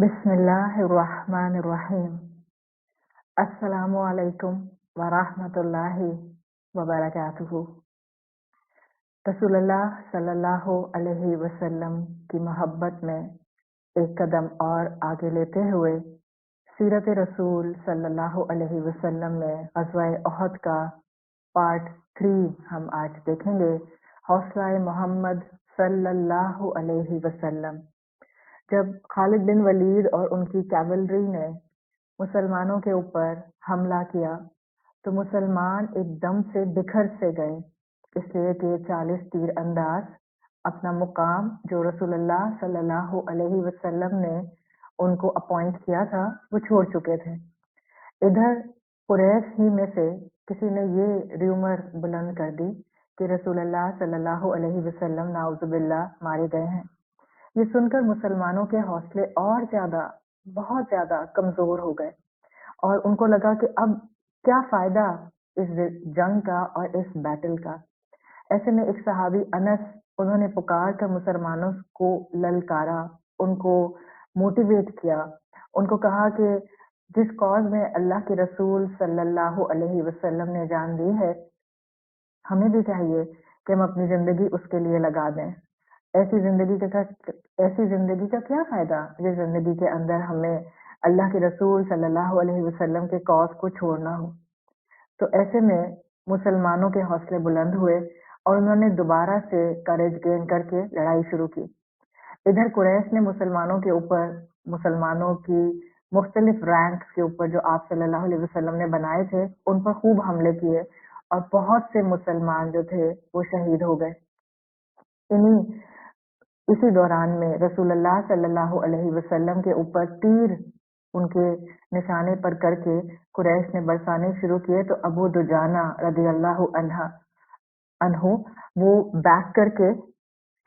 बिस्मिल्लाहिर्रहमानिर्रहीम। अस्सलामु अलैकुम वरहमतुल्लाहि वबरकातुहू। रसूलुल्लाह सल्लल्लाहु अलैहि वसल्लम की मोहब्बत में एक कदम और आगे लेते हुए सीरत रसूल सल्लल्लाहु अलैहि वसल्लम में ग़ज़वा उहद का पार्ट 3 हम आज देखेंगे। हौसला मोहम्मद सल्लल्लाहु अलैहि वसल्लम। जब खालिद बिन वलीद और उनकी कैवलरी ने मुसलमानों के ऊपर हमला किया तो मुसलमान एकदम से बिखर से गए, इसलिए कि 40 तीर अंदाज अपना मुकाम जो रसूलुल्लाह सल्लल्लाहु अलैहि वसल्लम ने उनको अपॉइंट किया था वो छोड़ चुके थे। इधर कुरैश ही में से किसी ने ये र्यूमर बुलंद कर दी कि रसूलुल्लाह सल्लल्लाहु अलैहि वसल्लम नाउज़ुबिल्लाह मारे गए हैं। ये सुनकर मुसलमानों के हौसले और बहुत ज्यादा कमजोर हो गए और उनको लगा कि अब क्या फायदा इस जंग का और इस बैटल का। ऐसे में एक सहाबी अनस, उन्होंने पुकार कर मुसलमानों को ललकारा, उनको मोटिवेट किया, उनको कहा कि जिस कॉज में अल्लाह के रसूल सल्लल्लाहु अलैहि वसल्लम ने जान दी है, हमें भी चाहिए कि हम अपनी जिंदगी उसके लिए लगा दें। ऐसी जिंदगी का क्या फायदा जिस जिंदगी के अंदर हमें अल्लाह के रसूल सल्लल्लाहु अलैहि वसल्लम के कॉज को छोड़ना हो। तो ऐसे में मुसलमानों के हौसले बुलंद हुए और उन्होंने दोबारा से करेज गेन करके लड़ाई शुरू की। इधर कुरैश ने मुसलमानों की मुख्तलिफ रैंक के ऊपर जो आप सल्लल्लाहु अलैहि वसल्लम ने बनाए थे उन पर खूब हमले किए और बहुत से मुसलमान जो थे वो शहीद हो गए। इसी दौरान में रसूलुल्लाह सल्लल्लाहु अलैहि वसल्लम के ऊपर तीर उनके निशाने पर करके कुरैश ने बरसाने शुरू किए तो अबू दुजाना रदियल्लाहु अन्हु वो बैक करके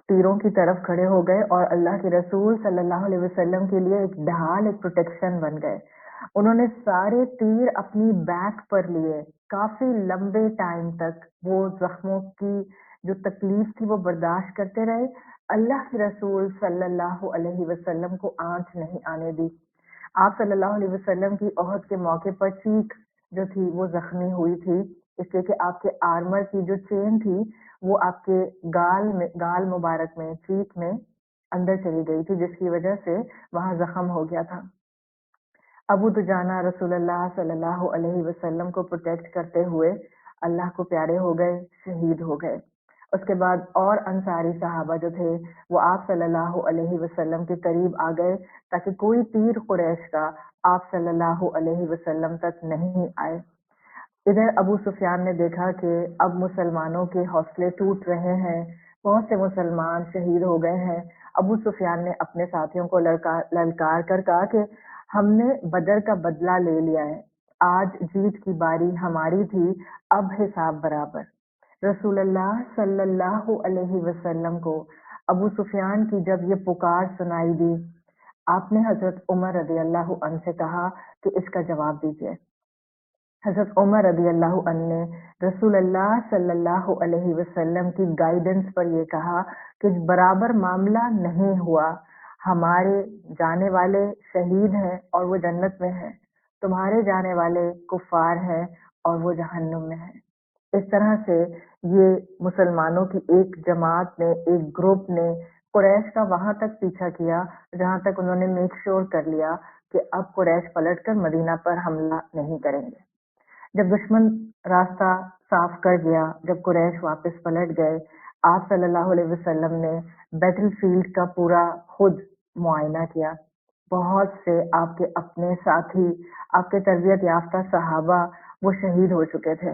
तीरों की तरफ खड़े हो गए और अल्लाह के रसूल सल्लल्लाहु अलैहि वसल्लम के लिए एक ढाल, एक प्रोटेक्शन बन गए। उन्होंने सारे तीर अपनी बैक पर लिए, काफी लंबे टाइम तक वो जख्मों की जो तकलीफ थी वो बर्दाश्त करते रहे। अल्लाह के रसूल सल्लल्लाहु अलैहि वसल्लम को आंच नहीं आने दी। आप सल्लल्लाहु अलैहि वसल्लम की ओहद के मौके पर चीख जो थी वो जख्मी हुई थी, इसलिए कि आपके आर्मर की जो चेन थी वो आपके गाल मुबारक में, चीख में अंदर चली गई थी, जिसकी वजह से वहां जख्म हो गया था। अबू दुजाना रसूलुल्लाह सल्लल्लाहु अलैहि वसल्लम को प्रोटेक्ट करते हुए अल्लाह को प्यारे हो गए, शहीद हो गए। उसके बाद और अंसारी सहाबा जो थे वो आप सल्लल्लाहु अलैहि वसल्लम के करीब आ गए ताकि कोई तीर कुरैश का आप सल्लल्लाहु अलैहि वसल्लम तक नहीं आए। इधर अबू सुफियान ने देखा कि अब मुसलमानों के हौसले टूट रहे हैं, बहुत से मुसलमान शहीद हो गए हैं। अबू सुफियान ने अपने साथियों को ललकार कर कहा कि हमने बदर का बदला ले लिया है, आज जीत की बारी हमारी थी, अब हिसाब बराबर। रसूलुल्लाह सल्लल्लाहु अलैहि वसल्लम को अबू सुफियान की जब ये पुकार सुनाई दी, आपने हजरत उमर रदियल्लाहु अन्हु से कहा कि इसका जवाब दीजिए। हजरत उमर रदियल्लाहु अन्हु ने रसूलुल्लाह सल्लल्लाहु अलैहि वसल्लम की गाइडेंस पर ये कहा कि बराबर मामला नहीं हुआ, हमारे जाने वाले शहीद हैं और वो जन्नत में हैं, तुम्हारे जाने वाले कुफार हैं और वो जहन्नुम में हैं। इस तरह से ये मुसलमानों की एक जमात ने, एक ग्रुप ने कुरैश का वहां तक पीछा किया जहां तक उन्होंने मेक श्योर कर लिया कि अब कुरैश पलटकर मदीना पर हमला नहीं करेंगे। जब दुश्मन रास्ता साफ कर गया, जब कुरैश वापस पलट गए, आप सल्लल्लाहु अलैहि वसल्लम ने बैटलफील्ड का पूरा खुद मुआयना किया। बहुत से आपके अपने साथी, आपके तरबियत याफ्ता सहाबा वो शहीद हो चुके थे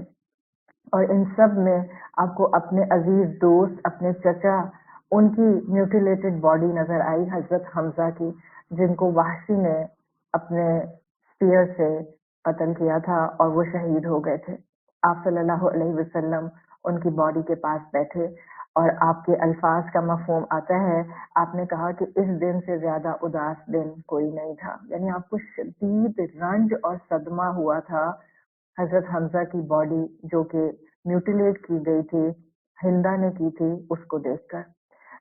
और इन सब में आपको अपने अजीज दोस्त, अपने चचा, उनकी म्यूटिलेटेड बॉडी नजर आई, हजरत हमजा की, जिनको वहशी ने अपने स्पीयर से कत्ल किया था और वो शहीद हो गए थे। आप सल्लल्लाहु अलैहि वसल्लम उनकी बॉडी के पास बैठे और आपके अल्फाज का मफहूम आता है, आपने कहा कि इस दिन से ज्यादा उदास दिन कोई नहीं था, यानी आपको शदीद रंज और सदमा हुआ था हजरत हमजा की बॉडी जो कि म्यूटिलेट की गई थी, हिंदा ने की थी, उसको देखकर।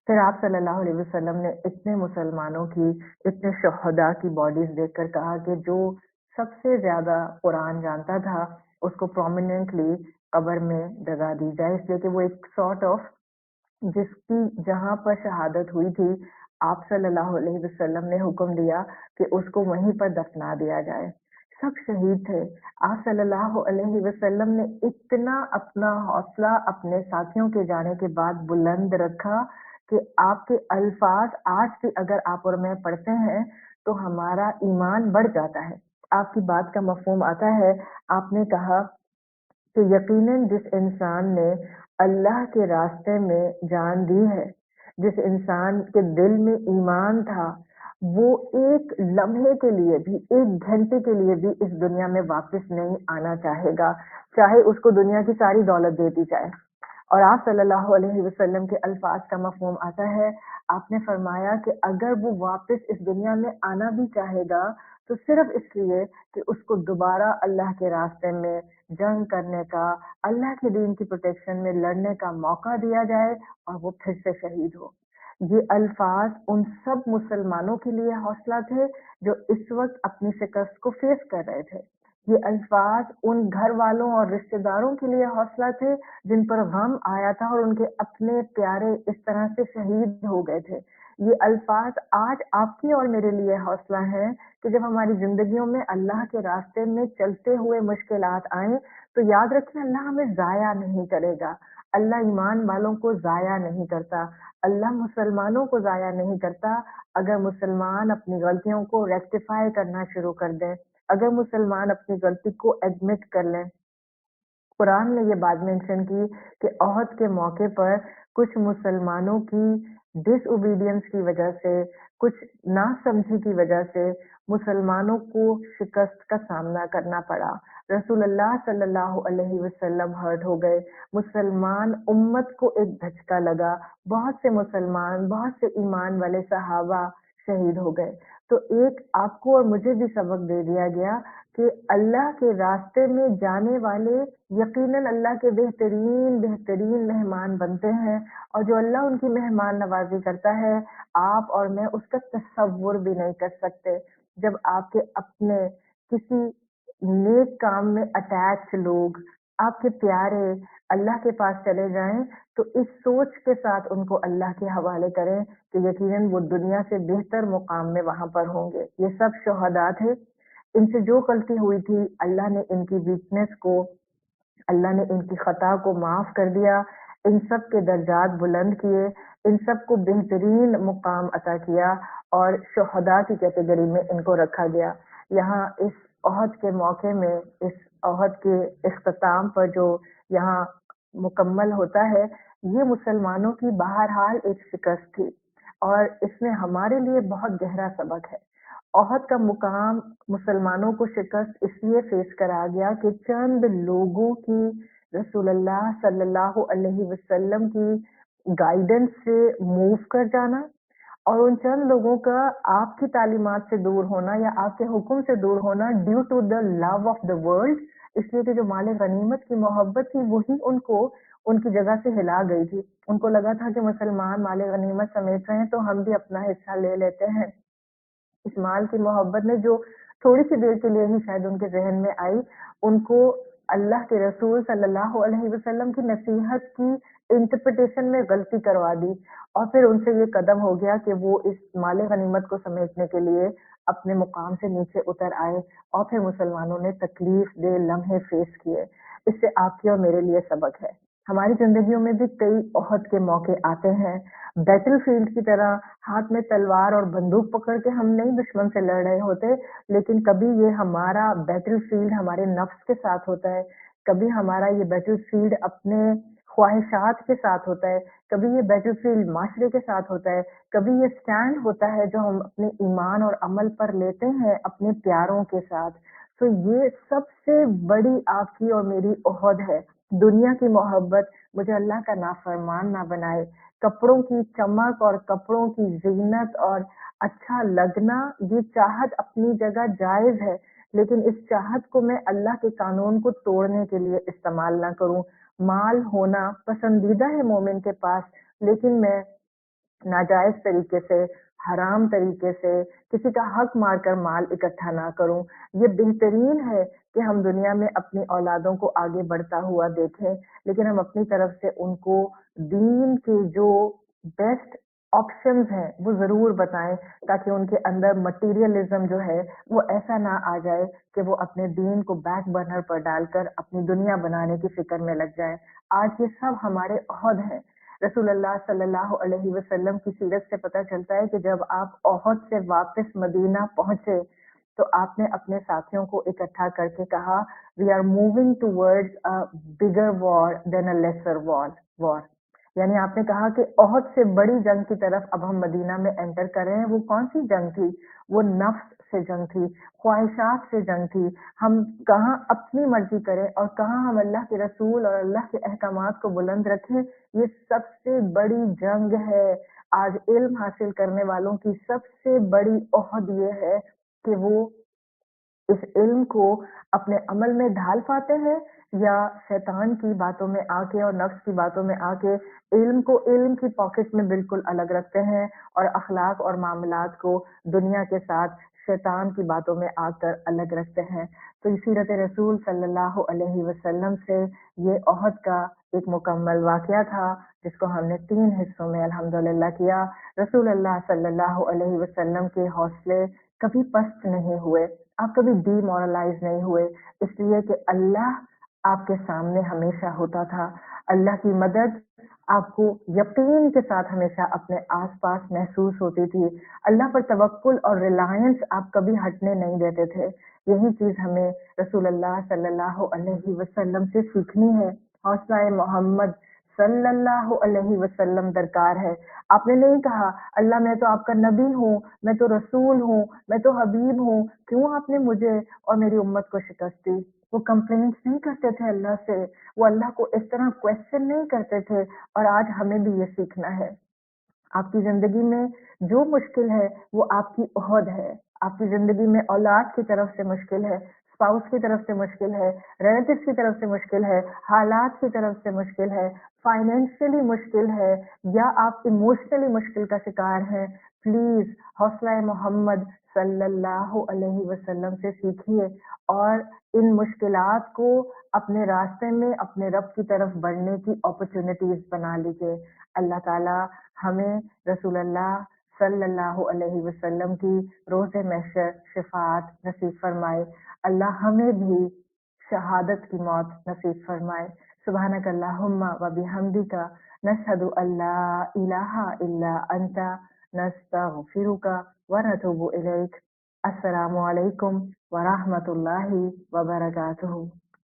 پھر آپ صلی اللہ علیہ وسلم نے اتنے مسلمانوں کی، اتنے شہداء کی باڈیز دیکھ کر کہا کہ جو سب سے زیادہ قرآن جانتا تھا اس کو پرومیننٹلی قبر میں جگہ دی جائے، اس لیے کہ وہ ایک سارٹ آف جس کی جہاں پر شہادت ہوئی تھی آپ صلی اللہ علیہ وسلم نے حکم دیا کہ اس کو وہیں پر دفنا دیا جائے۔ سب شہید تھے۔ آپ صلی اللہ علیہ وسلم نے اتنا اپنا حوصلہ اپنے ساتھیوں کے جانے کے بعد بلند رکھا کہ آپ کے الفاظ آج بھی اگر آپ اور میں پڑھتے ہیں تو ہمارا ایمان بڑھ جاتا ہے، آپ کی بات کا مفہوم آتا ہے۔ آپ نے کہا کہ یقیناً جس انسان نے اللہ کے راستے میں جان دی ہے، جس انسان کے دل میں ایمان تھا، وہ ایک لمحے کے لیے بھی، ایک گھنٹے کے لیے بھی اس دنیا میں واپس نہیں آنا چاہے گا، چاہے اس کو دنیا کی ساری دولت دے دی جائے۔ اور آپ صلی اللہ علیہ وسلم کے الفاظ کا مفہوم آتا ہے، آپ نے فرمایا کہ اگر وہ واپس اس دنیا میں آنا بھی چاہے گا تو صرف اس لیے کہ اس کو دوبارہ اللہ کے راستے میں جنگ کرنے کا، اللہ کے دین کی پروٹیکشن میں لڑنے کا موقع دیا جائے اور وہ پھر سے شہید ہو۔ یہ الفاظ ان سب مسلمانوں کے لیے حوصلہ تھے جو اس وقت اپنی شکست کو فیس کر رہے تھے۔ یہ الفاظ ان گھر والوں اور رشتہ داروں کے لیے حوصلہ تھے جن پر غم آیا تھا اور ان کے اپنے پیارے اس طرح سے شہید ہو گئے تھے۔ یہ الفاظ آج آپ کی اور میرے لیے حوصلہ ہیں کہ جب ہماری زندگیوں میں اللہ کے راستے میں چلتے ہوئے مشکلات آئیں تو یاد رکھیں اللہ ہمیں ضائع نہیں کرے گا۔ اللہ ایمان والوں کو ضائع نہیں کرتا، اللہ مسلمانوں کو ضائع نہیں کرتا اگر مسلمان اپنی غلطیوں کو ریکٹیفائی کرنا شروع کر دیں، اگر مسلمان اپنی غلطی کو ایڈمٹ کر لیں۔ قرآن نے یہ بات مینشن کی کہ احد کے موقع پر کچھ مسلمانوں کی ڈس اوبیڈینس کی وجہ سے، کچھ نا سمجھی کی وجہ سے مسلمانوں کو شکست کا سامنا کرنا پڑا۔ رسول اللہ صلی اللہ علیہ وسلم ہرٹ ہو گئے، مسلمان امت کو ایک دھچکا لگا، بہت سے مسلمان، بہت سے ایمان والے صحابہ شہید ہو گئے۔ تو ایک آپ کو اور مجھے بھی سبق دے دیا گیا کہ اللہ کے راستے میں جانے والے یقیناً اللہ کے بہترین بہترین مہمان بنتے ہیں، اور جو اللہ ان کی مہمان نوازی کرتا ہے آپ اور میں اس کا تصور بھی نہیں کر سکتے۔ جب آپ کے اپنے کسی نیک کام میں اٹیچ لوگ، آپ کے پیارے اللہ کے پاس چلے جائیں تو اس سوچ کے ساتھ ان کو اللہ کے حوالے کریں کہ یقیناً وہ دنیا سے بہتر مقام میں وہاں پر ہوں گے۔ یہ سب شہداء تھے، ان سے جو غلطی ہوئی تھی اللہ نے ان کی ویکنس کو، اللہ نے ان کی خطا کو معاف کر دیا، ان سب کے درجات بلند کیے، ان سب کو بہترین مقام عطا کیا اور شہداء کی کیٹیگری میں ان کو رکھا گیا۔ یہاں اس احد کے موقع میں، اس احد کے اختتام پر جو یہاں مکمل ہوتا ہے، یہ مسلمانوں کی بہرحال ایک شکست تھی اور اس میں ہمارے لیے بہت گہرا سبق ہے۔ احد کا مقام مسلمانوں کو شکست اس لیے فیس کرا گیا کہ چند لوگوں کی رسول اللہ صلی اللہ علیہ وسلم کی گائیڈنس سے موو کر جانا اور ان چند لوگوں کا آپ کی تعلیمات سے دور ہونا یا آپ کے حکم سے دور ہونا due to the love of the world, اس لیے کہ جو مال غنیمت کی محبت تھی وہی ان کو ان کی جگہ سے ہلا گئی تھی۔ ان کو لگا تھا کہ مسلمان مال غنیمت سمیٹ رہے ہیں تو ہم بھی اپنا حصہ لے لیتے ہیں۔ اس مال کی محبت میں جو تھوڑی سی دیر کے لیے ہی شاید ان کے ذہن میں آئی، ان کو اللہ کے رسول صلی اللہ علیہ وسلم کی نصیحت کی انٹرپریٹیشن میں غلطی کروا دی اور پھر ان سے یہ قدم ہو گیا کہ وہ اس مال غنیمت کو سمیٹنے کے لیے اپنے مقام سے نیچے اتر آئے اور پھر مسلمانوں نے تکلیف دہ لمحے فیس کیے۔ اس سے آپ کی اور میرے لیے سبق ہے۔ ہماری زندگیوں میں بھی کئی احد کے موقع آتے ہیں، بیٹل فیلڈ کی طرح ہاتھ میں تلوار اور بندوق پکڑ کے ہم نہیں دشمن سے لڑ رہے ہوتے، لیکن کبھی یہ ہمارا بیٹل فیلڈ ہمارے نفس کے ساتھ ہوتا ہے، کبھی ہمارا یہ بیٹل فیلڈ اپنے خواہشات کے ساتھ ہوتا ہے، کبھی یہ بیٹل فیلڈ معاشرے کے ساتھ ہوتا ہے، کبھی یہ سٹینڈ ہوتا ہے جو ہم اپنے ایمان اور عمل پر لیتے ہیں اپنے پیاروں کے ساتھ۔ تو یہ سب سے بڑی آپ کی اور میری احد ہے۔ دنیا کی محبت مجھے اللہ کا نافرمان نہ بنائے، کپڑوں کی چمک اور کپڑوں کی زینت اور اچھا لگنا، یہ چاہت اپنی جگہ جائز ہے، لیکن اس چاہت کو میں اللہ کے قانون کو توڑنے کے لیے استعمال نہ کروں۔ مال ہونا پسندیدہ ہے مومن کے پاس، لیکن میں नाजायज तरीके से, हराम तरीके से, किसी का हक मार कर माल इकट्ठा ना करूं। ये बेहतरीन है कि हम दुनिया में अपनी औलादों को आगे बढ़ता हुआ देखें, लेकिन हम अपनी तरफ से उनको दीन के जो बेस्ट ऑप्शंस हैं वो जरूर बताएं, ताकि उनके अंदर मटीरियलिज्म जो है वो ऐसा ना आ जाए कि वो अपने दीन को बैक बर्नर पर डालकर अपनी दुनिया बनाने की फिक्र में लग जाए। आज ये सब हमारे ओहद हैं। रसूलुल्लाह सल्लल्लाहु अलैहि वसल्लम की सीरत से पता चलता है कि जब आप ओहद से वापस मदीना पहुंचे तो आपने अपने साथियों को इकट्ठा करके कहा, we are moving towards a bigger war than a lesser war. यानी आपने कहा कि ओहद से बड़ी जंग की तरफ अब हम मदीना में एंटर कर रहे हैं। वो कौन सी जंग थी? वो नफ्स से जंग थी, ख्वाहिशात से जंग थी। हम कहाँ अपनी मर्जी करें और कहाँ हम अल्लाह के रसूल और अल्लाह के अहकामात को बुलंद रखें, ये सबसे बड़ी जंग है। आज इल्म हासिल करने वालों की सबसे बड़ी ओहद ये है कि वो इस इल्म को अपने अमल में ढाल पाते हैं या शैतान की बातों में आके और नफ्स की बातों में आके इल्म को इल्म की पॉकेट में बिल्कुल अलग रखते हैं और अखलाक और मामलात को दुनिया के साथ शैतान की बातों में आकर अलग रखते हैं। तो सीरत रसूल सल्लल्लाहु अलैहि वसल्लम से ये ओहद का एक मुकम्मल वाकया था, जिसको हमने 3 हिस्सों में अल्हम्दुलिल्लाह किया। रसूल अल्लाह सल्लल्लाहु अलैहि वसल्लम के हौसले कभी पस्त नहीं हुए, आप कभी डीमोरलाइज नहीं हुए, इसलिए कि अल्लाह आपके सामने हमेशा होता था। अल्लाह की मदद आपको यकीन के साथ हमेशा अपने आसपास महसूस होती थी। अल्लाह पर तवक्कुल और रिलायंस आप कभी हटने नहीं देते थे। यही चीज हमें रसूलुल्लाह सल्लल्लाहु अलैहि वसल्लम से सीखनी है। हौसला मोहम्मद सल्लल्लाहु अलैहि वसल्लम दरकार है। आपने नहीं कहा, अल्लाह मैं तो आपका नबी हूँ, मैं तो रसूल हूँ, मैं तो हबीब हूँ, क्यों आपने मुझे और मेरी उम्मत को शिकस्त दी? वो कंप्लेंट्स नहीं करते थे अल्लाह से, वो अल्लाह को इस तरह क्वेश्चन नहीं करते थे। और आज हमें भी ये सीखना है। आपकी ज़िंदगी में जो मुश्किल है वो आपकी ओहद है। आपकी ज़िंदगी में औलाद की तरफ से मुश्किल है, स्पाउस की तरफ से मुश्किल है, रिलेटिव्स की तरफ से मुश्किल है, हालात की तरफ से मुश्किल है, फाइनेंशियली मुश्किल है या आप इमोशनली मुश्किल का शिकार हैं। प्लीज़ हौसला मोहम्मद सल्लल्लाहु अलैहि वसल्लम से सीखिए और इन मुश्किलात को अपने रास्ते में अपने रब की तरफ बढ़ने की अपॉर्चुनिटीज़ बना लीजिए। अल्लाह ताला हमें रसूलुल्लाह सल्लल्लाहु अलैहि वसल्लम की रोज़े महशर शिफात नसीब फरमाए। अल्लाह हमें भी शहादत की मौत नसीब फरमाए। सुब्हानक अल्लाहुम्मा व बिहम्दिका नशहदु अल्ला इलाहा इल्ला अंता नस्तगफिरुका व नतूबु इलैक। अस्सलामु अलैकुम व रहमतुल्लाहि व बरकातुहू।